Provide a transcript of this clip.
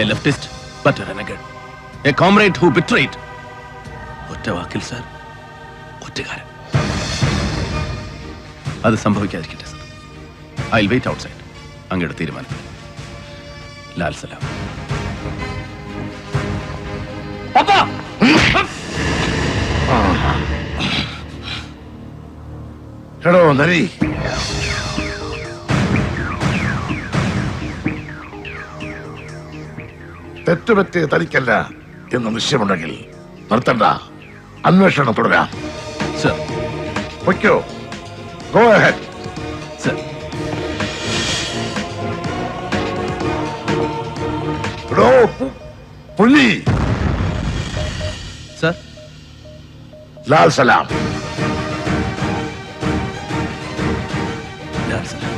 A leftist, but a renegade. A comrade who betrayed. ഒറ്റ വാക്കിൽ sir, ഒറ്റക്കാരൻ. അത് സംഭവിക്കാതിരിക്കട്ടെ sir. I will wait outside. അങ്ങയുടെ തീരുമാനം. ലാൽ സലാം. എടോ നരി, തെറ്റുപറ്റിയ തനിക്കല്ല എന്ന് നിശ്ചയമുണ്ടെങ്കിൽ നിർത്തണ്ട, അന്വേഷണം തുടരാം. സർ. പൊയ്ക്കോ. Go ahead. സർ. എടോ പുള്ളി. സർ. ലാൽ സലാം. ലാൽ സലാം.